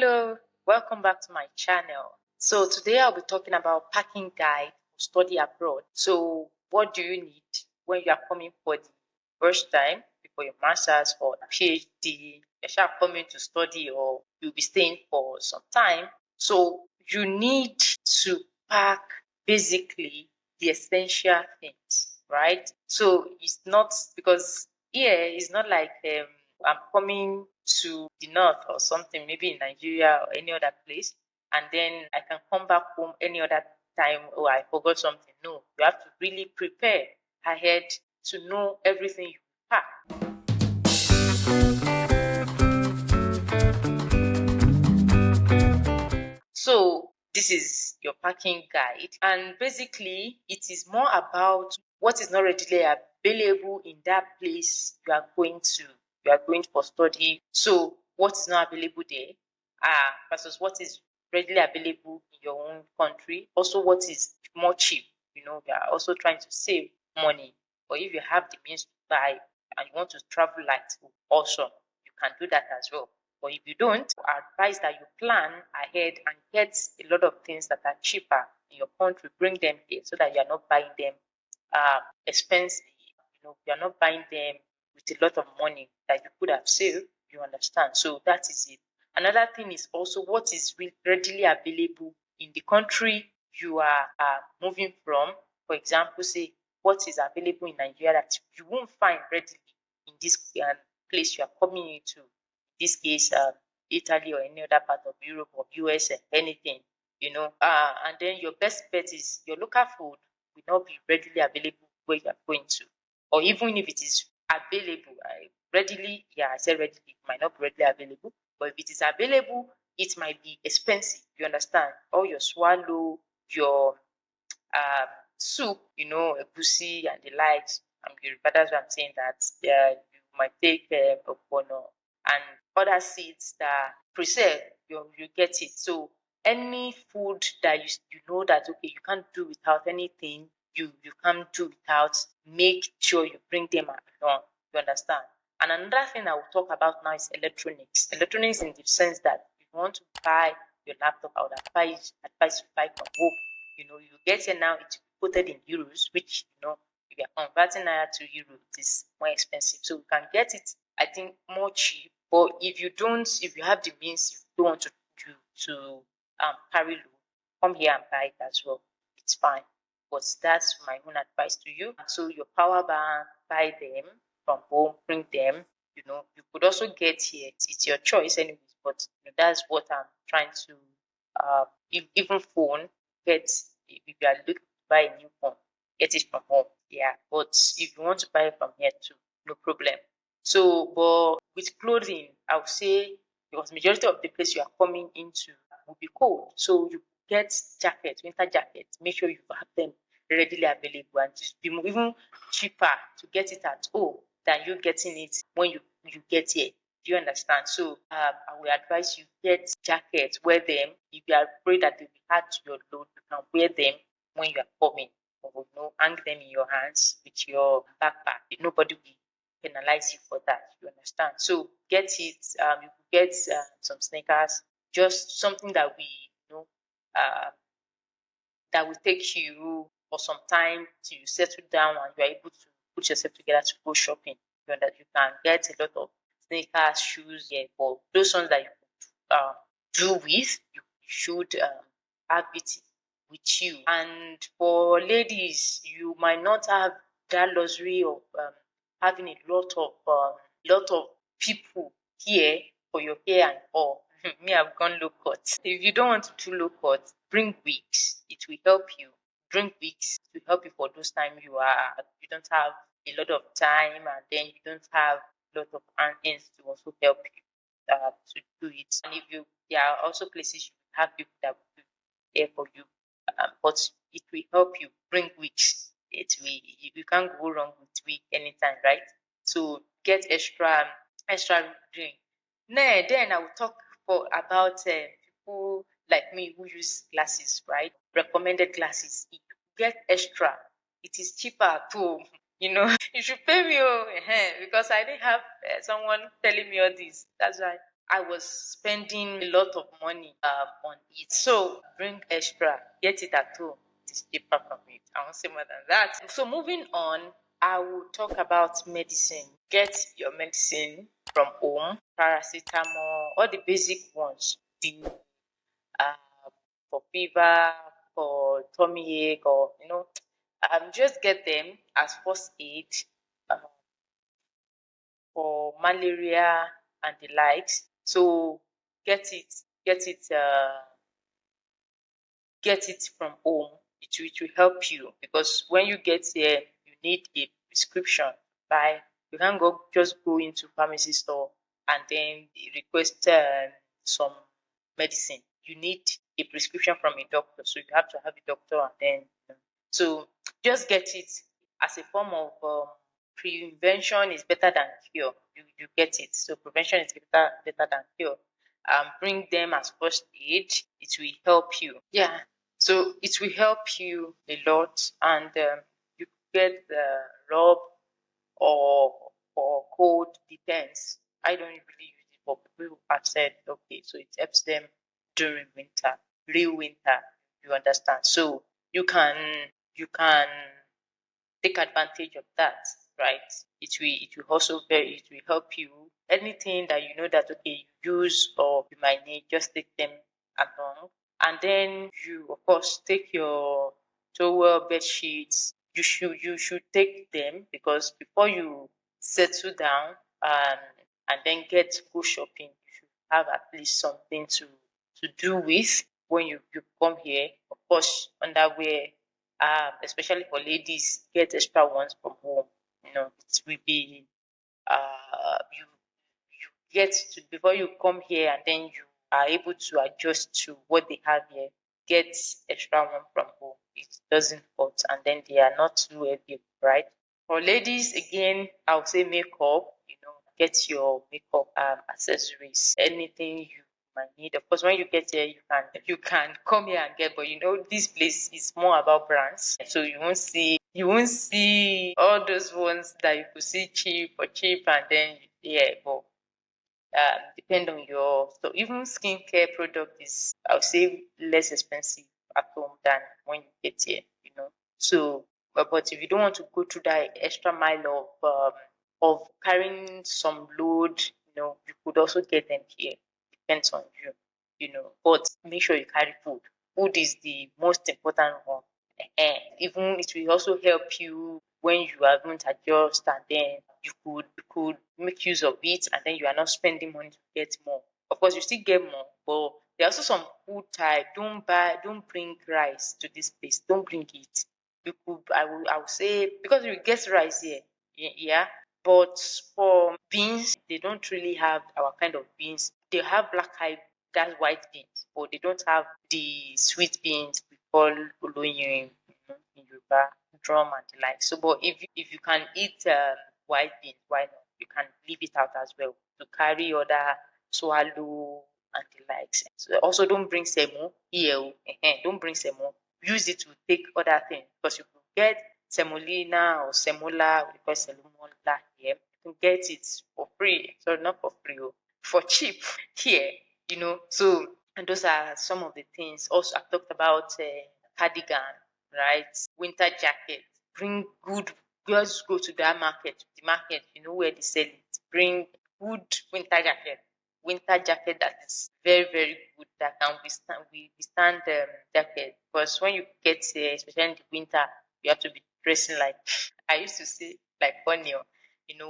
Hello, welcome back to my channel. So today I'll be talking about packing guide to study abroad. So what do you need when you are coming for the first time before your master's or PhD? You're coming to study or you'll be staying for some time. So you need to pack basically the essential things, right? So it's not because here it's not like I'm coming to the north or something, maybe in Nigeria or any other place, and then I can come back home any other time. Oh, I forgot something. No, you have to really prepare ahead to know everything you pack. So this is your packing guide, and basically it is more about what is not readily available in that place you are going to. You are going for study. So what is not available there versus what is readily available in your own country. Also, what is more cheap. We are also trying to save money. Or if you have the means to buy and you want to travel light, awesome, you can do that as well. But if you don't, I advise that you plan ahead and get a lot of things that are cheaper in your country, bring them here so that you are not buying them expensive. You are not buying them with a lot of money that you could have saved. You understand? So that is it. Another thing is also what is readily available in the country you are moving from. For example, say what is available in Nigeria that you won't find readily in this place you are coming into. In this case, Italy or any other part of Europe or US or anything. And then your best bet is your local food will not be readily available where you are going to, or even if it is available, readily, yeah, I said readily, it might not be readily available, but if it is available, it might be expensive. You understand? All your swallow, your soup, egusi and the likes. But that's what I'm saying, that you might take opono and other seeds that preserve, you get it. So any food that you know that okay, you can't do without anything, you can't do without, make sure you bring them along. You understand? And another thing I will talk about now is electronics. Electronics in the sense that if you want to buy your laptop, I would advise you buy from home. You get here now, it's quoted in euros, which if you're converting naira to euro, it is more expensive. So you can get it, I think, more cheap. But if you have the means, you don't want to carry load, come here and buy it as well. It's fine. But that's my own advice to you. So your power bank, buy them from home, bring them. You could also get here. It's your choice, anyways. But that's what I'm trying to. Even phone, get if you are looking to buy a new phone, get it from home. Yeah. But if you want to buy it from here too, no problem. So, but with clothing, I would say because majority of the place you are coming into will be cold. So you get jackets, winter jackets. Make sure you have them readily available and just be even cheaper to get it at home than you getting it when you get here. Do you understand? So I will advise you get jackets, wear them. If you are afraid that they will add to your load, you can wear them when you are coming. Or hang them in your hands with your backpack. Nobody will penalize you for that. You understand? So get it. You could get some sneakers, just something that uh, that will take you for some time till you settle down and you are able to put yourself together to go shopping. You can get a lot of sneakers, shoes, yeah, but those ones that you could do with, you should have it with you. And for ladies, you might not have that luxury of having a lot of people here for your hair and all. Me, I've gone low cut. If you don't want to do low cut, bring wigs. It will help you. Bring wigs to help you for those times you don't have a lot of time and then you don't have a lot of hands to also help you to do it. And if there are also places you have people that will do there for you, but it will help you. Bring wigs. It will. You can't go wrong with wig anytime, right? So get extra drink. Then I will talk about people like me who use glasses, right? Recommended glasses. If you get extra, it is cheaper at home. You should pay me because I didn't have someone telling me all this. That's why I was spending a lot of money on it. So bring extra, get it at home. It's cheaper from it. I won't say more than that. So moving on, I will talk about medicine. Get your medicine from home, paracetamol, all the basic ones. The for fever, for tummy ache, or just get them as first aid uh, for malaria and the likes. So get it, get it, get it from home. It will help you, because when you get here, you need a prescription. By you can't just go into pharmacy store and then request some medicine. You need a prescription from a doctor, so you have to have a doctor, and then so just get it as a form of prevention is better than cure. You get it. So prevention is better than cure. Bring them as first aid. It will help you. Yeah. So it will help you a lot, and you get the rub or cold, depends. I don't really use it, but people have said okay, so it helps them during winter, real winter. You understand? So you can you can take advantage of that, right? It will also it will help you. Anything that you know that okay you use or you might need, just take them along. And then you of course take your towel, bed sheets. You should take them, because before you settle down and then go shopping, you should have at least something to do with when you come here. Of course, underwear, especially for ladies, get extra ones from home. It will be you get to, before you come here and then you are able to adjust to what they have here. Get extra one from home. It doesn't hurt, and then they are not too heavy, right? For ladies, again, I would say makeup. Get your makeup accessories, anything you might need. Of course, when you get here, you can come here and get, but this place is more about brands, so you won't see all those ones that you could see cheap, and then yeah, but depend on your, so even skincare product is, I would say, less expensive at home than when you get here. So but if you don't want to go through that extra mile of carrying some load, you could also get them here. Depends on you. But make sure you carry food. Food is the most important one. Even it will also help you when you are going to adjust, and then you could make use of it, and then you are not spending money to get more. Of course, you still get more, but there are also some food type. Don't bring rice to this place. Don't bring it. You could, I would say, because you get rice here, yeah. But for beans, they don't really have our kind of beans. They have black eye, that's white beans, but they don't have the sweet beans we call oloyin in Yoruba, drum and the like. So, but if you can eat white beans, why not? You can leave it out as well to carry other swallow and the likes. So also, don't bring semo here. Don't bring semo. Use it to take other things, because you could get semolina or semola, we call semola here. You can get it for free. Sorry, not for free, for cheap here. So, and those are some of the things. Also, I talked about cardigan, right? Winter jacket. Bring good. Just go to that market. The market, where they sell it. Bring good winter jacket. Winter jacket that is very, very good, that can withstand jacket. Because when you get here, especially in the winter, you have to be dressing like I used to say, like onion.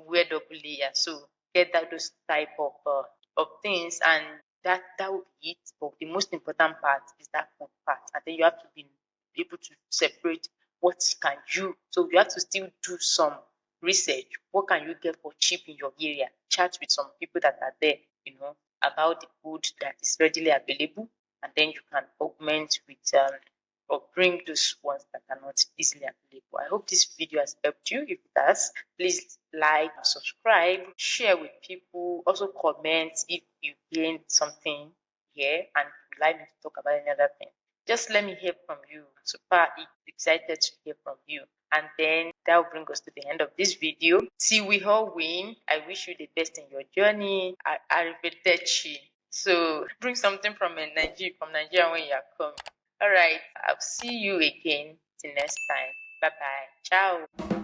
Wear double layer. So get those type of things, and that will be it. But the most important part is that food part, and then you have to be able to separate what can you. So you have to still do some research. What can you get for cheap in your area? Chat with some people that are there, about the food that is readily available, and then you can augment with or bring those ones that are not easily available. I hope this video has helped you. If it has, please like, subscribe, share with people. Also comment if you gained something here and you'd like me to talk about any other thing. Just let me hear from you. I'm super excited to hear from you. And then that will bring us to the end of this video. Till we all win, I wish you the best in your journey. Arrivederci. So bring something from Nigeria when you are coming. All right, I'll see you again till next time. Bye bye. Ciao.